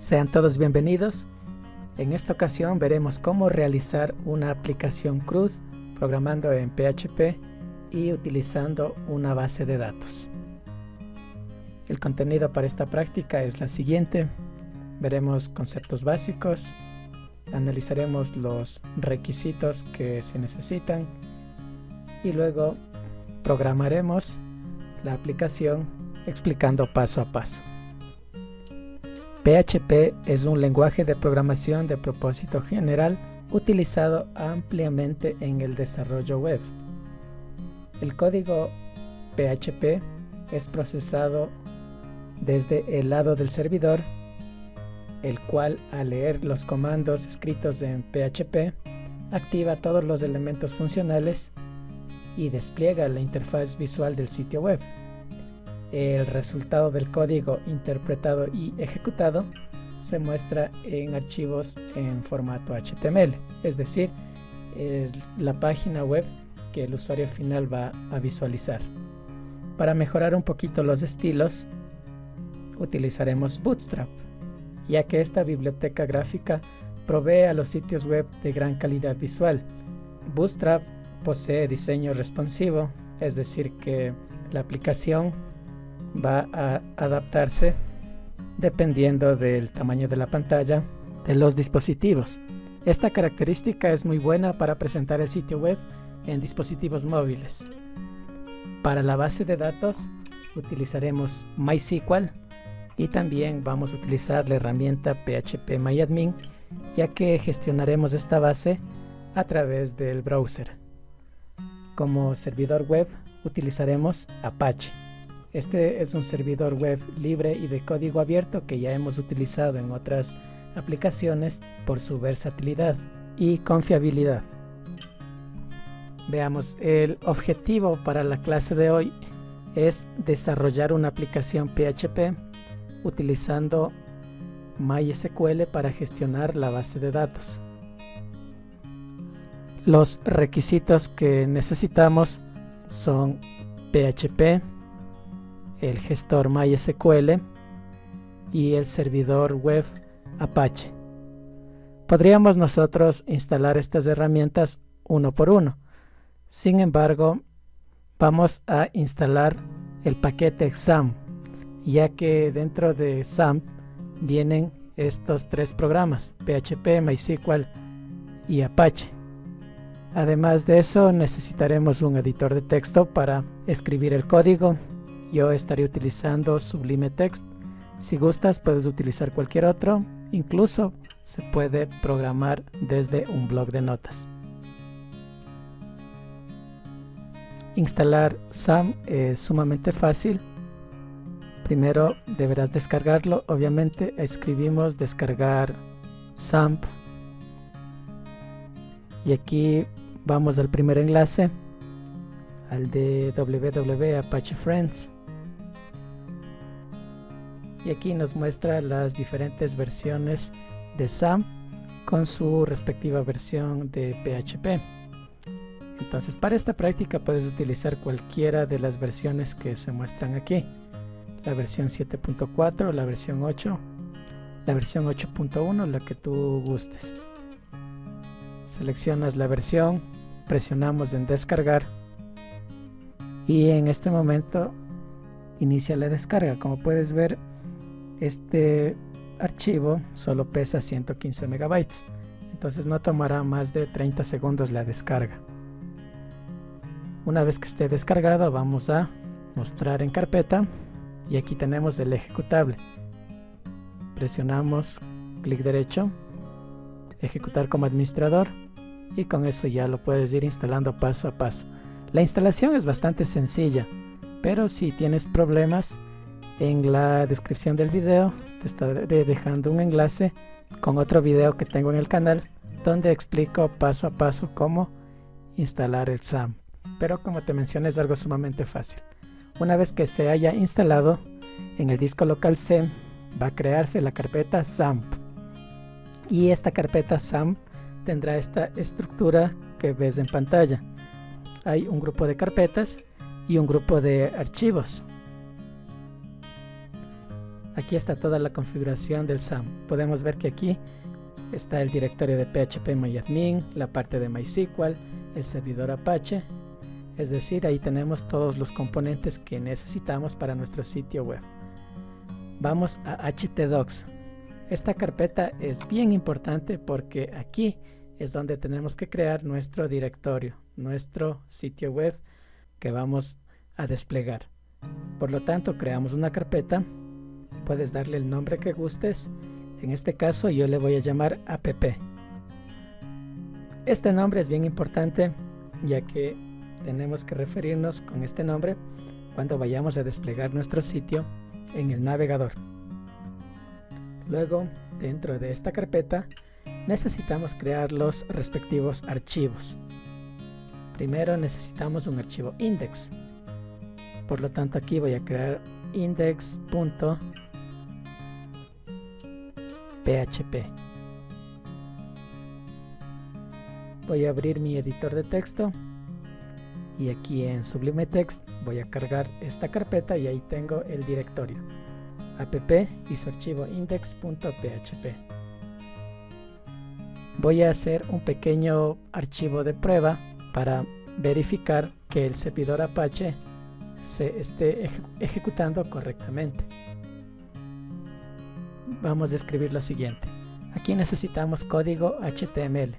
Sean todos bienvenidos. En esta ocasión veremos cómo realizar una aplicación CRUD programando en PHP y utilizando una base de datos. El contenido para esta práctica es la siguiente. Veremos conceptos básicos, analizaremos los requisitos que se necesitan y luego programaremos la aplicación explicando paso a paso. PHP es un lenguaje de programación de propósito general utilizado ampliamente en el desarrollo web. El código PHP es procesado desde el lado del servidor, el cual al leer los comandos escritos en PHP activa todos los elementos funcionales y despliega la interfaz visual del sitio web. El resultado del código interpretado y ejecutado se muestra en archivos en formato HTML, es decir, la página web que el usuario final va a visualizar. Para mejorar un poquito los estilos, utilizaremos Bootstrap, ya que esta biblioteca gráfica provee a los sitios web de gran calidad visual. Bootstrap posee diseño responsivo, es decir que la aplicación va a adaptarse dependiendo del tamaño de la pantalla de los dispositivos. Esta característica es muy buena para presentar el sitio web en dispositivos móviles. Para la base de datos utilizaremos MySQL y también vamos a utilizar la herramienta PHPMyAdmin, ya que gestionaremos esta base a través del browser. Como servidor web utilizaremos Apache. Este es un servidor web libre y de código abierto que ya hemos utilizado en otras aplicaciones por su versatilidad y confiabilidad. Veamos, el objetivo para la clase de hoy es desarrollar una aplicación PHP utilizando MySQL para gestionar la base de datos. Los requisitos que necesitamos son PHP, el gestor MySQL y el servidor web Apache. Podríamos nosotros instalar estas herramientas uno por uno. Sin embargo, vamos a instalar el paquete XAMPP, ya que dentro de XAMPP vienen estos tres programas, PHP, MySQL y Apache. Además de eso, necesitaremos un editor de texto para escribir el código. Yo estaré utilizando Sublime Text. Si gustas, puedes utilizar cualquier otro. Incluso se puede programar desde un bloc de notas. Instalar XAMPP es sumamente fácil. Primero deberás descargarlo. Obviamente escribimos descargar XAMPP. Y aquí vamos al primer enlace, al de www.apachefriends. Y aquí nos muestra las diferentes versiones de XAMPP con su respectiva versión de PHP. Entonces, para esta práctica puedes utilizar cualquiera de las versiones que se muestran aquí. La versión 7.4, la versión 8, la versión 8.1, la que tú gustes. Seleccionas la versión, presionamos en descargar y en este momento inicia la descarga. Como puedes ver, este archivo solo pesa 115 megabytes, entonces no tomará más de 30 segundos la descarga. Una vez que esté descargado, vamos a mostrar en carpeta y aquí tenemos el ejecutable. Presionamos clic derecho, ejecutar como administrador, y con eso ya lo puedes ir instalando paso a paso. La instalación es bastante sencilla, pero si tienes problemas, en la descripción del video te estaré dejando un enlace con otro video que tengo en el canal donde explico paso a paso cómo instalar el XAMPP. Pero como te mencioné, es algo sumamente fácil. Una vez que se haya instalado, en el disco local C va a crearse la carpeta XAMPP, y esta carpeta XAMPP tendrá esta estructura que ves en pantalla. Hay un grupo de carpetas y un grupo de archivos. Aquí está toda la configuración del SAMP. Podemos ver que aquí está el directorio de phpMyAdmin, la parte de MySQL, el servidor Apache. Es decir, ahí tenemos todos los componentes que necesitamos para nuestro sitio web. Vamos a htdocs. Esta carpeta es bien importante porque aquí es donde tenemos que crear nuestro directorio, nuestro sitio web que vamos a desplegar. Por lo tanto, creamos una carpeta. Puedes darle el nombre que gustes. En este caso yo le voy a llamar app. Este nombre es bien importante ya que tenemos que referirnos con este nombre cuando vayamos a desplegar nuestro sitio en el navegador. Luego, dentro de esta carpeta necesitamos crear los respectivos archivos. Primero necesitamos un archivo index. Por lo tanto, aquí voy a crear index.php. Voy a abrir mi editor de texto y aquí en Sublime Text voy a cargar esta carpeta y ahí tengo el directorio app y su archivo index.php. Voy a hacer un pequeño archivo de prueba para verificar que el servidor Apache se esté ejecutando correctamente. Vamos a escribir lo siguiente. Aquí necesitamos código HTML.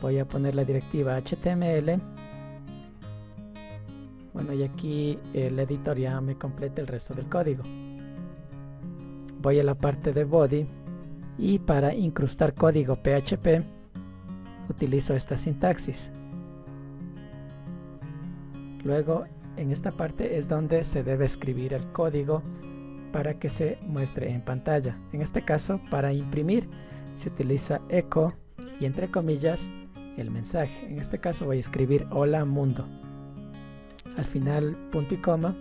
Voy a poner la directiva HTML. Bueno, y aquí el editor ya me completa el resto del código. Voy a la parte de body y para incrustar código PHP utilizo esta sintaxis. Luego en esta parte es donde se debe escribir el código para que se muestre en pantalla. En este caso, para imprimir se utiliza echo y entre comillas el mensaje. En este caso voy a escribir hola mundo. Al final punto y coma,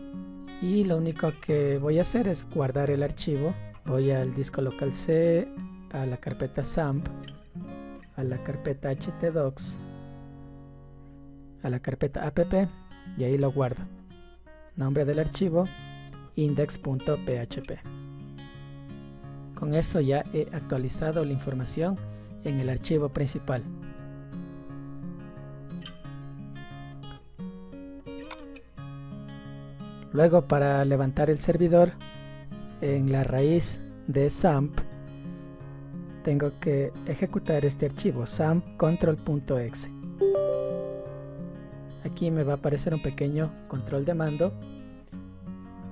y lo único que voy a hacer es guardar el archivo. Voy al disco local C, a la carpeta SAMP, a la carpeta htdocs, a la carpeta app y ahí lo guardo. Nombre del archivo index.php. Con eso ya he actualizado la información en el archivo principal. Luego, para levantar el servidor, en la raíz de SAMP tengo que ejecutar este archivo sampcontrol.exe. Aquí me va a aparecer un pequeño control de mando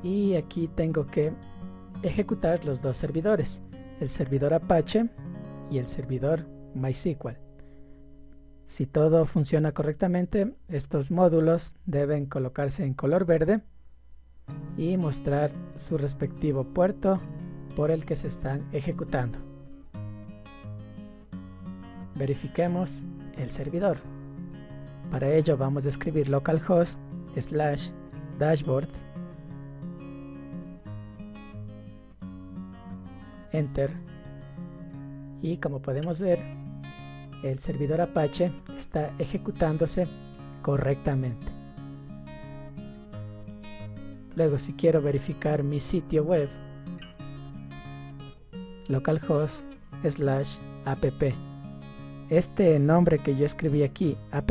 y aquí tengo que ejecutar los dos servidores, el servidor Apache y el servidor MySQL. Si todo funciona correctamente, estos módulos deben colocarse en color verde y mostrar su respectivo puerto por el que se están ejecutando. Verifiquemos el servidor. Para ello vamos a escribir localhost / dashboard, enter, y como podemos ver el servidor Apache está ejecutándose correctamente. Luego, si quiero verificar mi sitio web, localhost / app. Este nombre que yo escribí aquí, app,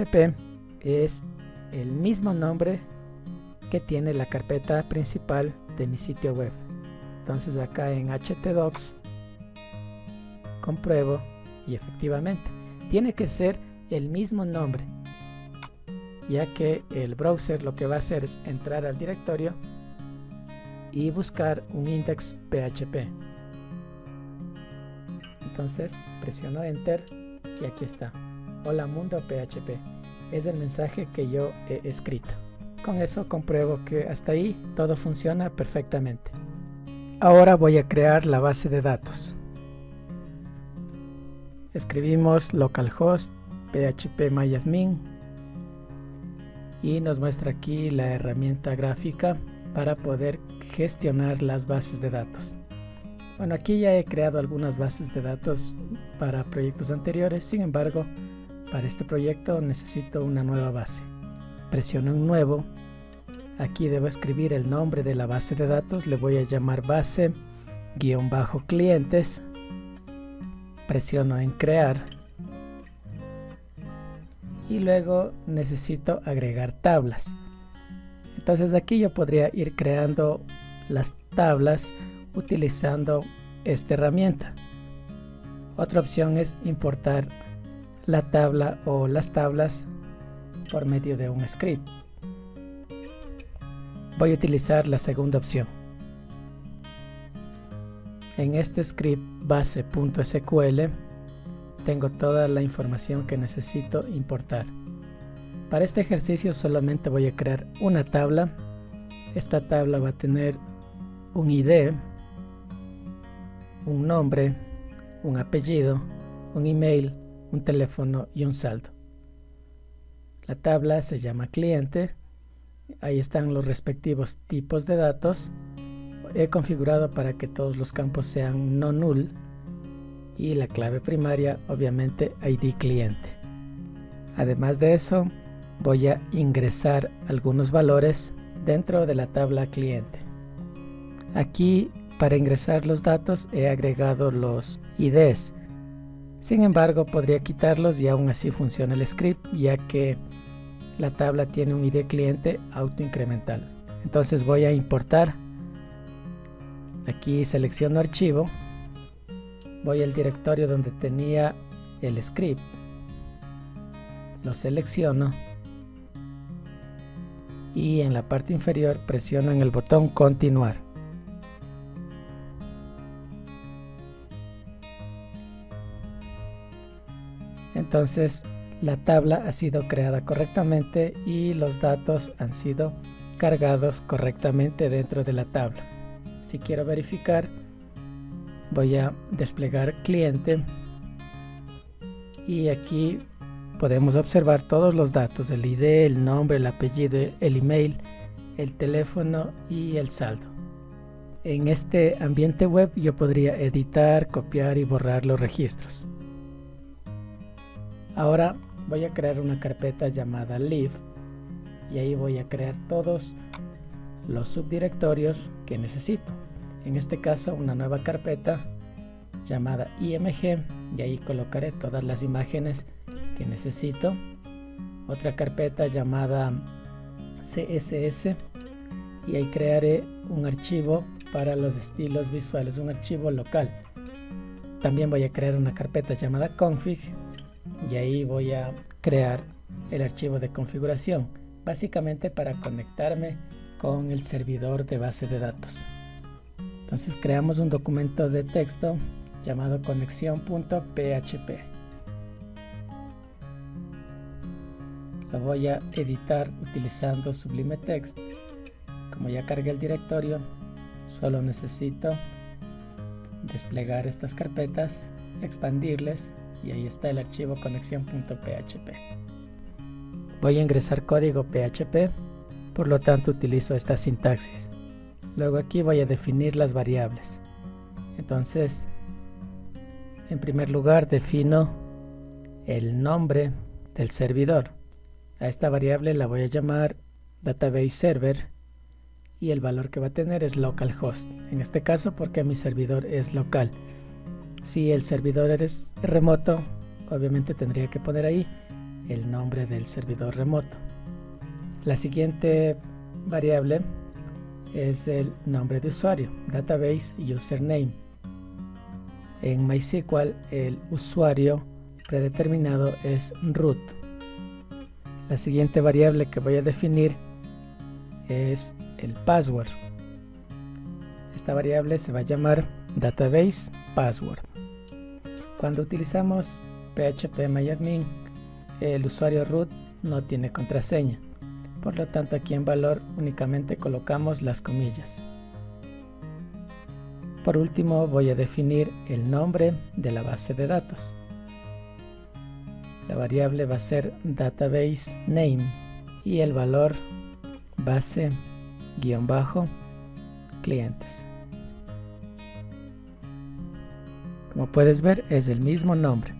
es el mismo nombre que tiene la carpeta principal de mi sitio web. Entonces acá en htdocs compruebo y efectivamente tiene que ser el mismo nombre, ya que el browser lo que va a hacer es entrar al directorio y buscar un index PHP. Entonces presiono enter y aquí está, hola mundo PHP, es el mensaje que yo he escrito. Con eso compruebo que hasta ahí todo funciona perfectamente. Ahora voy a crear la base de datos. Escribimos localhost phpMyAdmin y nos muestra aquí la herramienta gráfica para poder gestionar las bases de datos. Bueno, aquí ya he creado algunas bases de datos para proyectos anteriores, sin embargo, para este proyecto necesito una nueva base. Presiono en nuevo. Aquí debo escribir el nombre de la base de datos, le voy a llamar base clientes, presiono en crear y luego necesito agregar tablas. Entonces aquí yo podría ir creando las tablas utilizando esta herramienta. Otra opción es importar la tabla o las tablas por medio de un script. Voy a utilizar la segunda opción. En este script base.sql tengo toda la información que necesito importar. Para este ejercicio solamente voy a crear una tabla. Esta tabla va a tener un ID, un nombre, un apellido, un email, un teléfono y un saldo. La tabla se llama cliente. Ahí están los respectivos tipos de datos. He configurado para que todos los campos sean no null y la clave primaria obviamente ID cliente. Además de eso, voy a ingresar algunos valores dentro de la tabla cliente. Aquí para ingresar los datos he agregado los IDs. Sin embargo, podría quitarlos y aún así funciona el script, ya que la tabla tiene un ID cliente autoincremental. Entonces voy a importar. Aquí selecciono archivo, voy al directorio donde tenía el script, lo selecciono y en la parte inferior presiono en el botón continuar. Entonces la tabla ha sido creada correctamente y los datos han sido cargados correctamente dentro de la tabla. Si quiero verificar, voy a desplegar cliente y aquí podemos observar todos los datos, el ID, el nombre, el apellido, el email, el teléfono y el saldo. En este ambiente web yo podría editar, copiar y borrar los registros. Ahora voy a crear una carpeta llamada live y ahí voy a crear todos los subdirectorios que necesito. En este caso una nueva carpeta llamada img y ahí colocaré todas las imágenes que necesito. Otra carpeta llamada css y ahí crearé un archivo para los estilos visuales, un archivo local. También voy a crear una carpeta llamada config y ahí voy a crear el archivo de configuración, básicamente para conectarme con el servidor de base de datos. Entonces creamos un documento de texto llamado conexión.php. Lo voy a editar utilizando Sublime Text. Como ya cargué el directorio, solo necesito desplegar estas carpetas, expandirles y ahí está el archivo conexión.php. Voy a ingresar código PHP, por lo tanto utilizo esta sintaxis. Luego aquí voy a definir las variables. Entonces, en primer lugar defino el nombre del servidor. A esta variable la voy a llamar database server y el valor que va a tener es localhost. En este caso porque mi servidor es local. Si el servidor es remoto, obviamente tendría que poner ahí el nombre del servidor remoto. La siguiente variable es el nombre de usuario, database username. En MySQL el usuario predeterminado es root. La siguiente variable que voy a definir es el password. Esta variable se va a llamar database password. Cuando utilizamos phpMyAdmin, el usuario root no tiene contraseña. Por lo tanto, aquí en valor únicamente colocamos las comillas. Por último, voy a definir el nombre de la base de datos. La variable va a ser database name y el valor base-clientes. Como puedes ver, es el mismo nombre.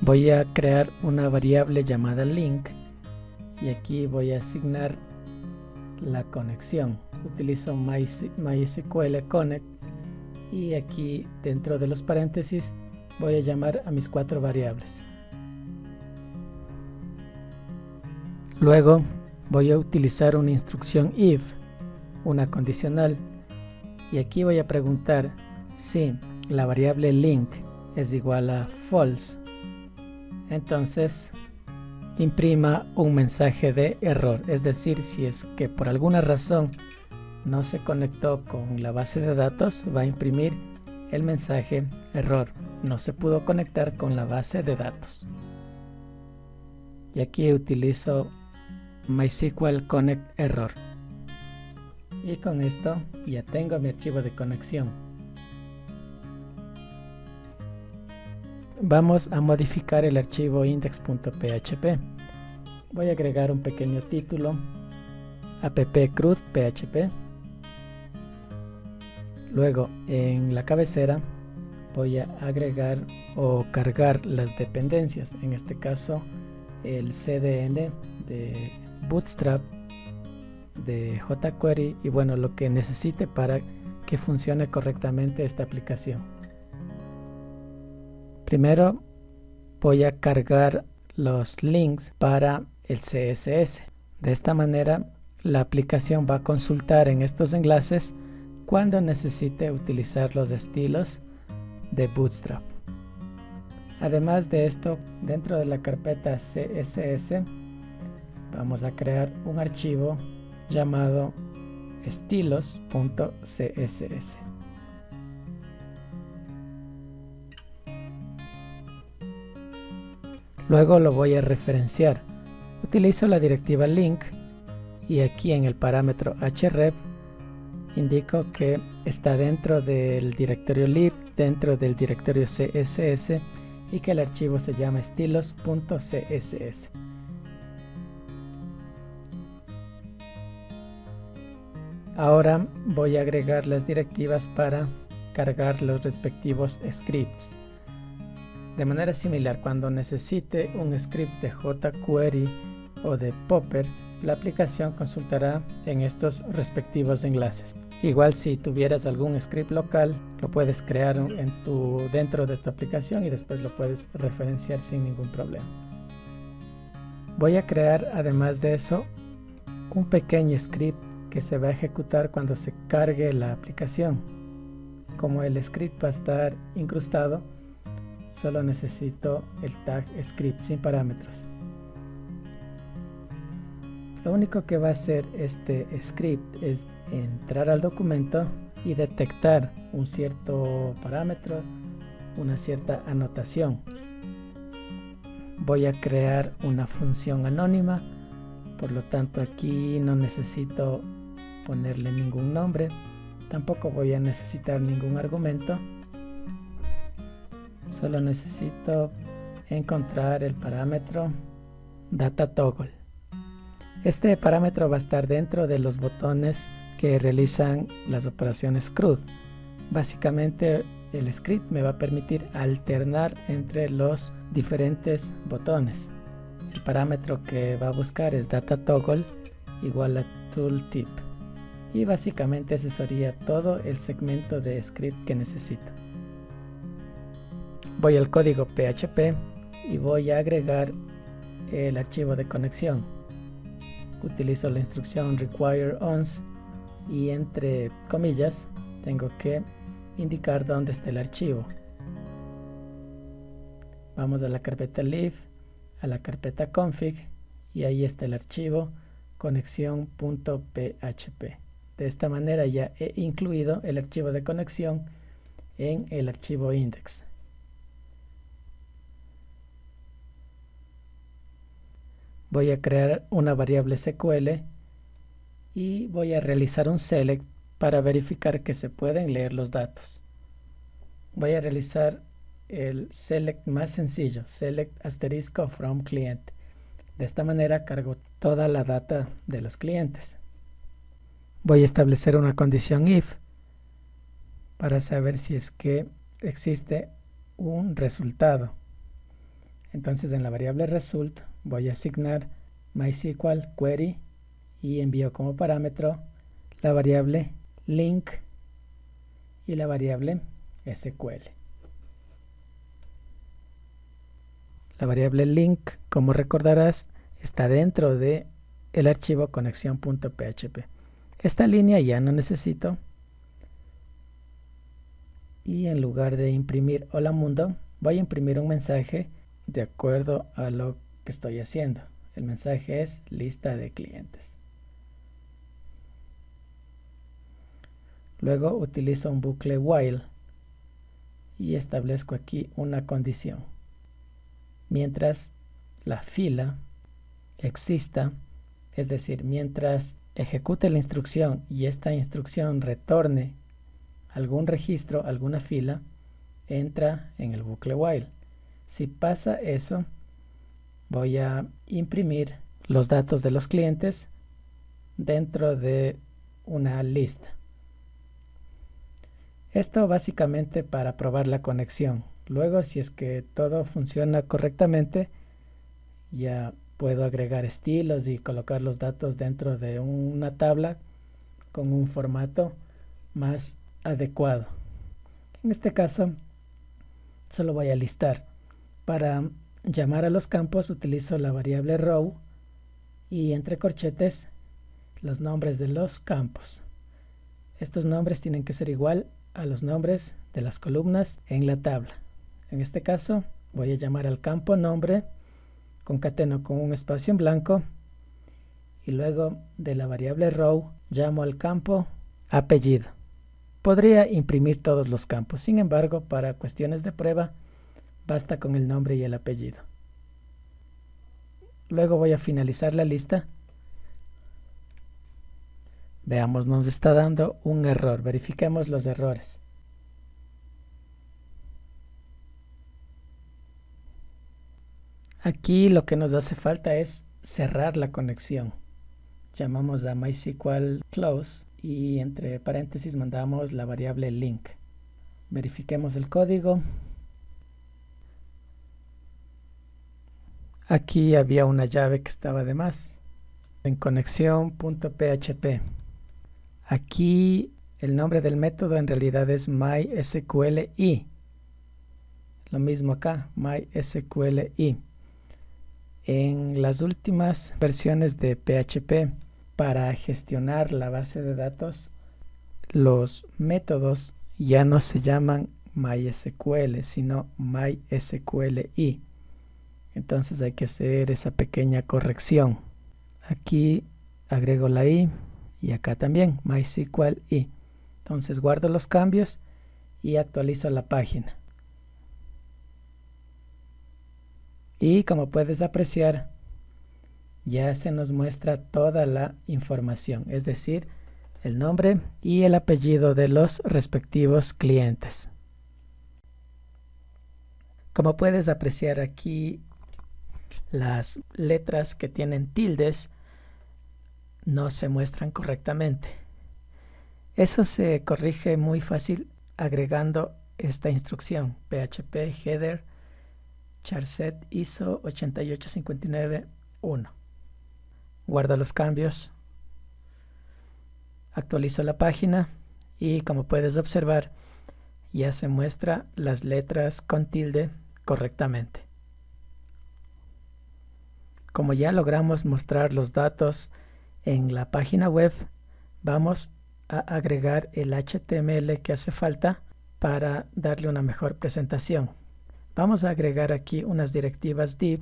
Voy a crear una variable llamada link y aquí voy a asignar la conexión, utilizo MySQL Connect y aquí dentro de los paréntesis voy a llamar a mis 4 variables. Luego voy a utilizar una instrucción if, una condicional, y aquí voy a preguntar si la variable link es igual a false. Entonces imprima un mensaje de error, es decir, si es que por alguna razón no se conectó con la base de datos, va a imprimir el mensaje error, no se pudo conectar con la base de datos. Y aquí utilizo MySQL Connect Error. Y con esto ya tengo mi archivo de conexión. Vamos a modificar el archivo index.php. Voy a agregar un pequeño título, app-crud.php. Luego en la cabecera voy a agregar o cargar las dependencias, en este caso el CDN de Bootstrap, de jQuery y bueno, lo que necesite para que funcione correctamente esta aplicación. Primero voy a cargar los links para el CSS. De esta manera la aplicación va a consultar en estos enlaces cuando necesite utilizar los estilos de Bootstrap. Además de esto, dentro de la carpeta CSS vamos a crear un archivo llamado estilos.css. Luego lo voy a referenciar. Utilizo la directiva link y aquí en el parámetro href indico que está dentro del directorio lib, dentro del directorio css y que el archivo se llama estilos.css. Ahora voy a agregar las directivas para cargar los respectivos scripts. De manera similar, cuando necesite un script de jQuery o de Popper, la aplicación consultará en estos respectivos enlaces. Igual si tuvieras algún script local, lo puedes crear dentro de tu aplicación y después lo puedes referenciar sin ningún problema. Voy a crear además de eso un pequeño script que se va a ejecutar cuando se cargue la aplicación. Como el script va a estar incrustado, solo necesito el tag script sin parámetros. Lo único que va a hacer este script es entrar al documento y detectar un cierto parámetro, una cierta anotación. Voy a crear una función anónima, por lo tanto aquí no necesito ponerle ningún nombre, tampoco voy a necesitar ningún argumento. Solo necesito encontrar el parámetro dataToggle. Este parámetro va a estar dentro de los botones que realizan las operaciones CRUD. Básicamente el script me va a permitir alternar entre los diferentes botones. El parámetro que va a buscar es dataToggle igual a tooltip. Y básicamente ese sería todo el segmento de script que necesito. Voy al código PHP y voy a agregar el archivo de conexión. Utilizo la instrucción require_ons y entre comillas tengo que indicar dónde está el archivo. Vamos a la carpeta lib, a la carpeta config y ahí está el archivo conexión.php. De esta manera ya he incluido el archivo de conexión en el archivo index. Voy a crear una variable SQL y voy a realizar un select para verificar que se pueden leer los datos. Voy a realizar el select más sencillo, select asterisco from client. De esta manera cargo toda la data de los clientes. Voy a establecer una condición if para saber si es que existe un resultado. Entonces en la variable result voy a asignar MySQL query y envío como parámetro la variable link y la variable SQL. La variable link, como recordarás, está dentro de el archivo conexión.php. Esta línea ya no necesito, y en lugar de imprimir hola mundo, voy a imprimir un mensaje de acuerdo a lo que estoy haciendo. El mensaje es lista de clientes. Luego utilizo un bucle while y establezco aquí una condición. Mientras la fila exista, es decir, mientras ejecute la instrucción y esta instrucción retorne algún registro, alguna fila, entra en el bucle while. Si pasa eso, voy a imprimir los datos de los clientes dentro de una lista. Esto básicamente para probar la conexión. Luego, si es que todo funciona correctamente, ya puedo agregar estilos y colocar los datos dentro de una tabla con un formato más adecuado. En este caso, solo voy a listar. Para llamar a los campos utilizo la variable row y entre corchetes los nombres de los campos. Estos nombres tienen que ser igual a los nombres de las columnas en la tabla. En este caso voy a llamar al campo nombre, concateno con un espacio en blanco y luego de la variable row llamo al campo apellido. Podría imprimir todos los campos, sin embargo, para cuestiones de prueba basta con el nombre y el apellido. Luego voy a finalizar la lista. Veamos, nos está dando un error. Verifiquemos los errores. Aquí lo que nos hace falta es cerrar la conexión. Llamamos a MySQL close y entre paréntesis mandamos la variable link. Verifiquemos el código. Aquí había una llave que estaba de más. En conexión.php. Aquí el nombre del método en realidad es MySQLi. Lo mismo acá, MySQLi. En las últimas versiones de PHP, para gestionar la base de datos, los métodos ya no se llaman MySQL, sino MySQLi. Entonces hay que hacer esa pequeña corrección. Aquí agrego la i y acá también MySQLi. Entonces guardo los cambios y actualizo la página. Y como puedes apreciar, ya se nos muestra toda la información, es decir, el nombre y el apellido de los respectivos clientes. Como puedes apreciar aquí, las letras que tienen tildes no se muestran correctamente. Eso se corrige muy fácil agregando esta instrucción php header charset ISO 88591. Guardo los cambios, actualizo la página y como puedes observar ya se muestra las letras con tilde correctamente. Como ya logramos mostrar los datos en la página web, vamos a agregar el HTML que hace falta para darle una mejor presentación. Vamos a agregar aquí unas directivas div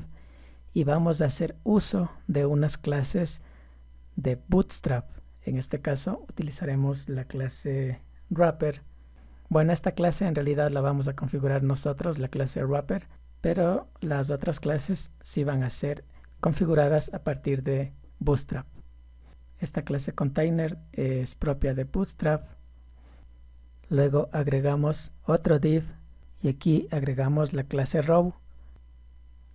y vamos a hacer uso de unas clases de Bootstrap. En este caso utilizaremos la clase wrapper. Bueno, esta clase en realidad la vamos a configurar nosotros, la clase wrapper, pero las otras clases sí van a ser configuradas a partir de Bootstrap. Esta clase container es propia de Bootstrap. Luego agregamos otro div y aquí agregamos la clase row.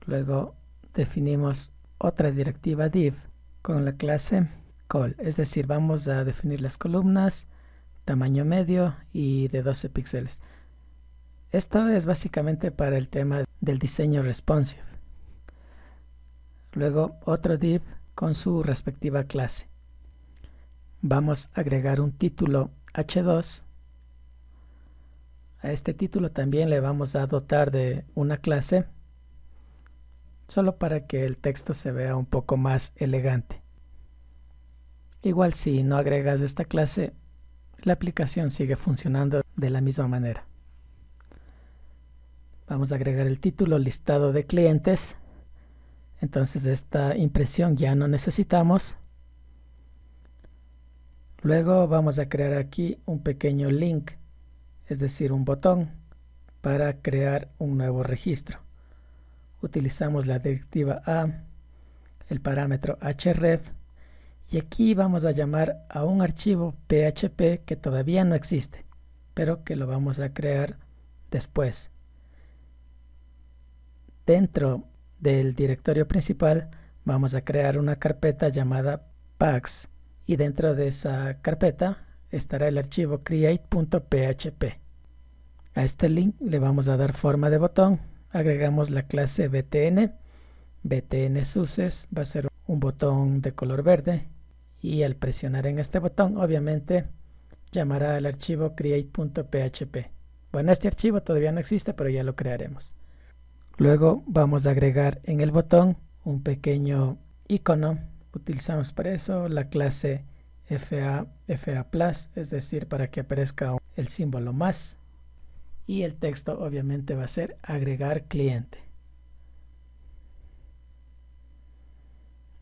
Luego definimos otra directiva div con la clase call, es decir, vamos a definir las columnas, tamaño medio y de 12 píxeles. Esto es básicamente para el tema del diseño responsive. Luego otro div con su respectiva clase. vamos a agregar un título H2. A este título también le vamos a dotar de una clase, solo para que el texto se vea un poco más elegante. Igual si no agregas esta clase, la aplicación sigue funcionando de la misma manera. Vamos a agregar el título listado de clientes. Entonces esta impresión ya no necesitamos. Luego vamos a crear aquí un pequeño link, es decir, un botón para crear un nuevo registro. Utilizamos la directiva A, el parámetro href, y aquí vamos a llamar a un archivo PHP que todavía no existe, pero que lo vamos a crear después. Dentro del directorio principal vamos a crear una carpeta llamada packs, y dentro de esa carpeta estará el archivo create.php. A este link le vamos a dar forma de botón. Agregamos la clase btn. btn success va a ser un botón de color verde, y al presionar en este botón obviamente llamará al archivo create.php. Bueno, este archivo todavía no existe, pero ya lo crearemos. Luego vamos a agregar en el botón un pequeño icono. Utilizamos para eso la clase FA Plus, es decir, para que aparezca el símbolo más, y el texto obviamente va a ser agregar cliente.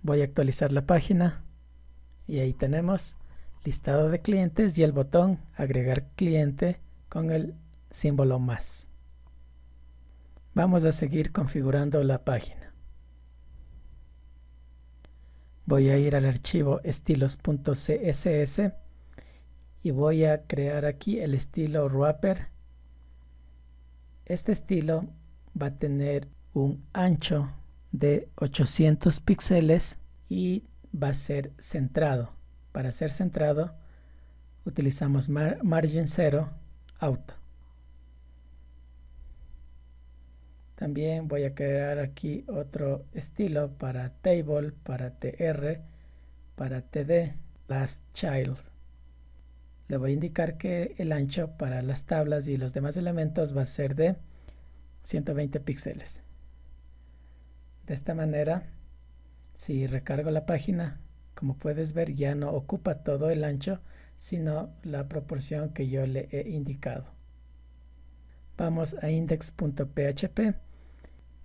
Voy a actualizar la página y ahí tenemos listado de clientes y el botón agregar cliente con el símbolo más. Vamos a seguir configurando la página. Voy a ir al archivo estilos.css y voy a crear aquí el estilo wrapper. Este estilo va a tener un ancho de 800 píxeles y va a ser centrado. Para ser centrado utilizamos margin 0 auto. También voy a crear aquí otro estilo para table, para tr, para td, last child. Le voy a indicar que el ancho para las tablas y los demás elementos va a ser de 120 píxeles. De esta manera, si recargo la página, como puedes ver, ya no ocupa todo el ancho, sino la proporción que yo le he indicado. Vamos a index.php.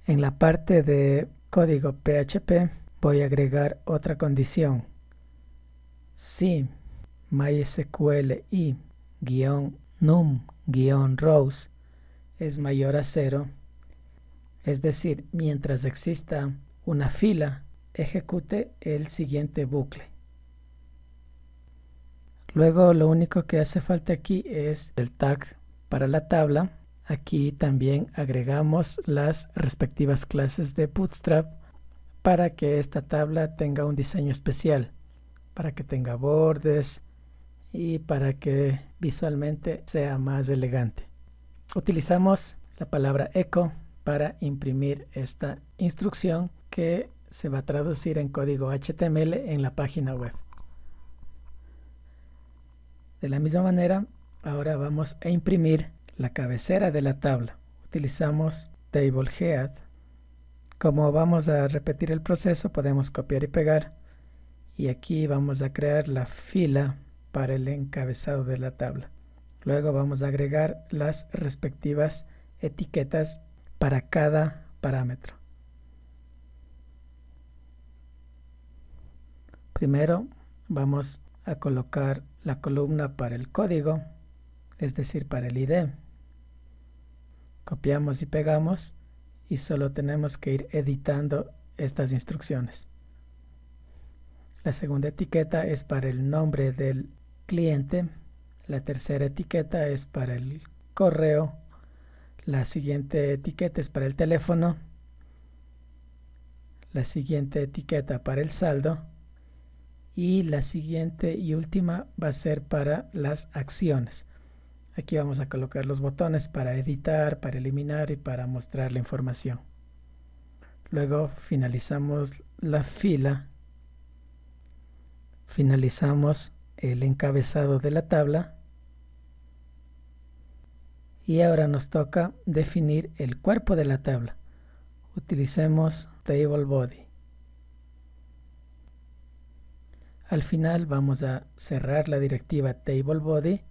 En la parte de código PHP voy a agregar otra condición. Si mysqli-num-rows es mayor a 0, es decir, mientras exista una fila, ejecute el siguiente bucle. Luego lo único que hace falta aquí es el tag para la tabla. Aquí también agregamos las respectivas clases de Bootstrap para que esta tabla tenga un diseño especial, para que tenga bordes y para que visualmente sea más elegante. Utilizamos la palabra echo para imprimir esta instrucción que se va a traducir en código HTML en la página web. De la misma manera, ahora vamos a imprimir la cabecera de la tabla. Utilizamos table head. Como vamos a repetir el proceso, podemos copiar y pegar, y aquí vamos a crear la fila para el encabezado de la tabla. Luego vamos a agregar las respectivas etiquetas para cada parámetro. Primero vamos a colocar la columna para el código, es decir, para el ID. Copiamos y pegamos y solo tenemos que ir editando estas instrucciones. La segunda etiqueta es para el nombre del cliente. La tercera etiqueta es para el correo. La siguiente etiqueta es para el teléfono. La siguiente etiqueta para el saldo. Y la siguiente y última va a ser para las acciones. Aquí vamos a colocar los botones para editar, para eliminar y para mostrar la información. Luego finalizamos la fila. Finalizamos el encabezado de la tabla. Y ahora nos toca definir el cuerpo de la tabla. Utilicemos Table Body. Al final vamos a cerrar la directiva Table Body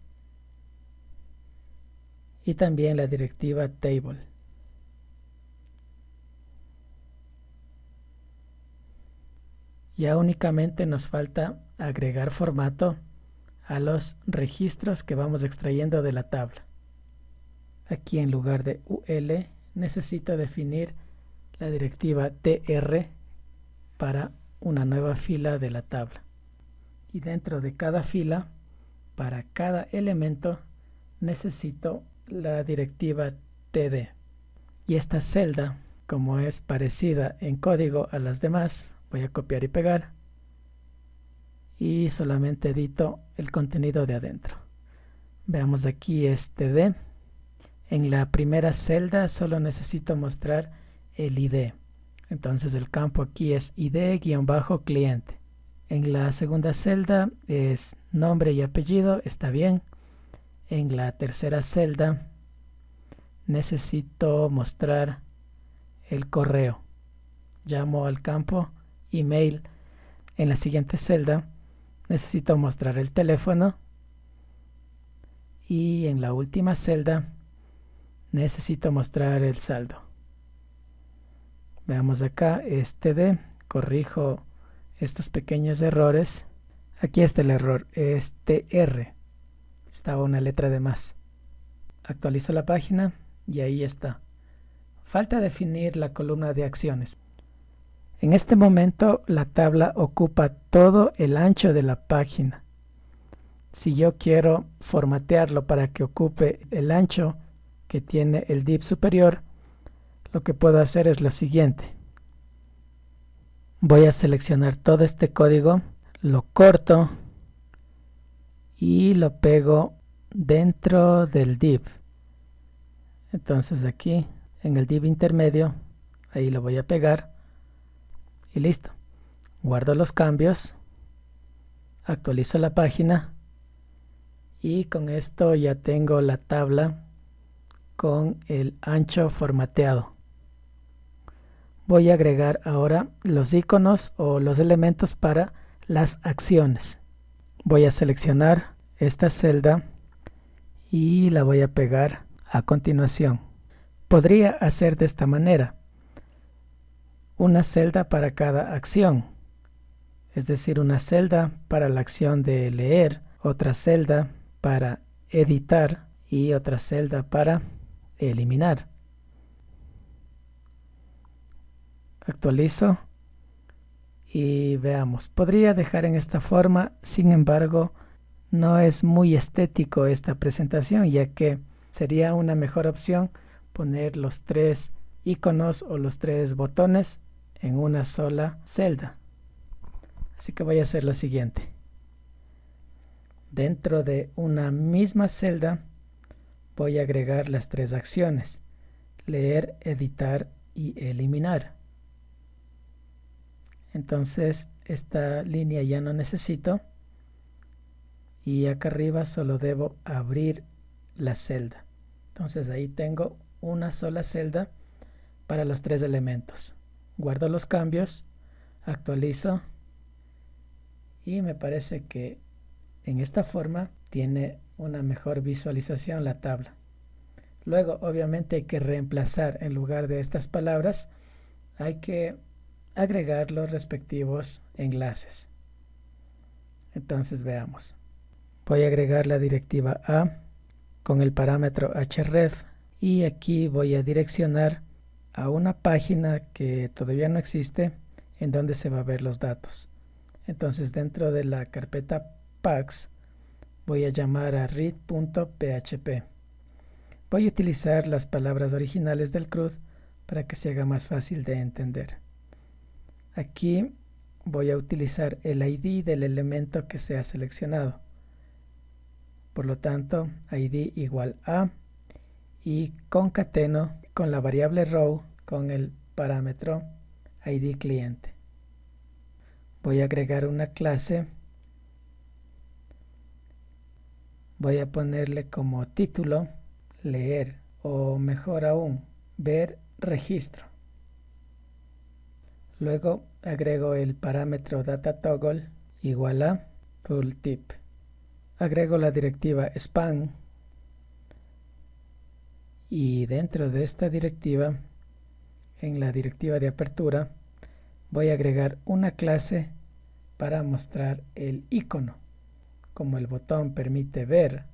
y también la directiva Table. Ya únicamente nos falta agregar formato a los registros que vamos extrayendo de la tabla. Aquí en lugar de UL necesito definir la directiva TR para una nueva fila de la tabla. Y dentro de cada fila, para cada elemento, necesito la directiva TD. Y esta celda, como es parecida en código a las demás, voy a copiar y pegar. Y solamente edito el contenido de adentro. Veamos aquí este TD. En la primera celda solo necesito mostrar el ID. Entonces el campo aquí es ID-cliente. En la segunda celda es nombre y apellido, está bien. En la tercera celda necesito mostrar el correo. Llamo al campo email. En la siguiente celda necesito mostrar el teléfono. Y en la última celda necesito mostrar el saldo. Veamos acá este TD, corrijo estos pequeños errores. Aquí está el error, es TR, estaba una letra de más. Actualizo la página y ahí está. Falta definir la columna de acciones. En este momento la tabla ocupa todo el ancho de la página. Si yo quiero formatearlo para que ocupe el ancho que tiene el div superior, lo que puedo hacer es lo siguiente. Voy a seleccionar todo este código, lo corto y lo pego dentro del div. Entonces aquí en el div intermedio, ahí lo voy a pegar y listo. Guardo los cambios, actualizo la página y con esto ya tengo la tabla con el ancho formateado. Voy a agregar ahora los iconos o los elementos para las acciones. Voy a seleccionar esta celda y la voy a pegar a continuación. Podría hacer de esta manera: una celda para cada acción, es decir, una celda para la acción de leer, otra celda para editar y otra celda para eliminar. Actualizo y veamos. Podría dejar en esta forma, sin embargo, no es muy estético esta presentación, ya que sería una mejor opción poner los tres iconos o los tres botones en una sola celda. Así que voy a hacer lo siguiente. Dentro de una misma celda voy a agregar las tres acciones: leer, editar y eliminar. Entonces esta línea ya no necesito y acá arriba solo debo abrir la celda. Entonces ahí tengo una sola celda para los tres elementos. Guardo los cambios, actualizo y me parece que en esta forma tiene una mejor visualización la tabla. Luego obviamente hay que reemplazar, en lugar de estas palabras hay que agregar los respectivos enlaces. Entonces veamos. Voy a agregar la directiva A con el parámetro href y aquí voy a direccionar a una página que todavía no existe en donde se va a ver los datos. Entonces dentro de la carpeta packs voy a llamar a read.php. Voy a utilizar las palabras originales del CRUD para que se haga más fácil de entender. Aquí voy a utilizar el ID del elemento que se ha seleccionado. Por lo tanto, ID igual a y concateno con la variable row con el parámetro ID cliente. Voy a agregar una clase Voy a ponerle como título leer, o mejor aún, ver registro. Luego agrego el parámetro DataToggle igual a tooltip. Agrego la directiva span y dentro de esta directiva, en la directiva de apertura, voy a agregar una clase para mostrar el icono. Como el botón permite ver,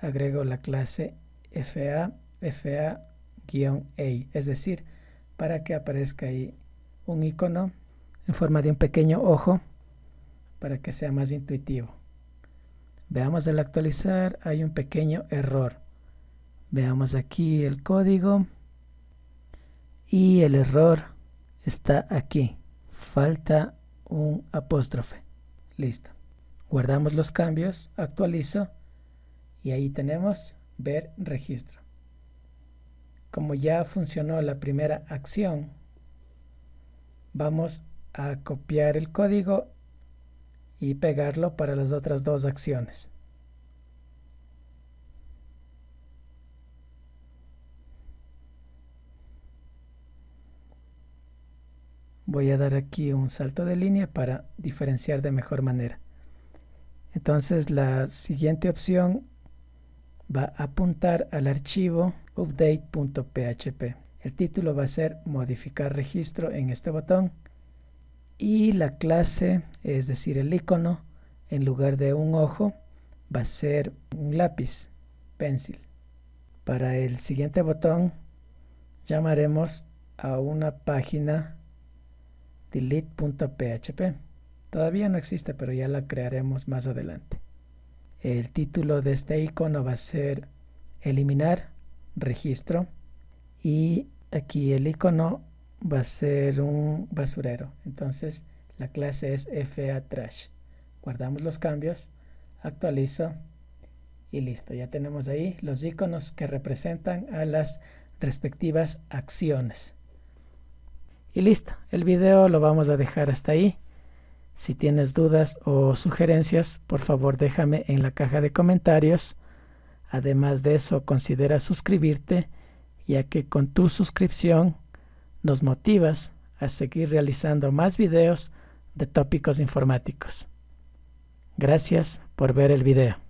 agrego la clase fa-a, es decir, para que aparezca ahí un icono en forma de un pequeño ojo para que sea más intuitivo. Veamos al actualizar, hay un pequeño error. Veamos aquí el código y el error está aquí. Falta un apóstrofe. Listo. Guardamos los cambios, actualizo y ahí tenemos ver registro. Como ya funcionó la primera acción, vamos a copiar el código y pegarlo para las otras dos acciones. Voy a dar aquí un salto de línea para diferenciar de mejor manera. Entonces la siguiente opción va a apuntar al archivo update.php. El título va a ser modificar registro en este botón y la clase, es decir el icono, en lugar de un ojo va a ser un lápiz, pencil. Para el siguiente botón llamaremos a una página delete.php. Todavía no existe, pero ya la crearemos más adelante. El título de este icono va a ser eliminar registro y aquí el icono va a ser un basurero. Entonces la clase es fa-trash. Guardamos los cambios, actualizo y listo. Ya tenemos ahí los iconos que representan a las respectivas acciones. Y listo, el video lo vamos a dejar hasta ahí. Si tienes dudas o sugerencias, por favor déjame en la caja de comentarios. Además de eso, considera suscribirte, ya que con tu suscripción nos motivas a seguir realizando más videos de tópicos informáticos. Gracias por ver el video.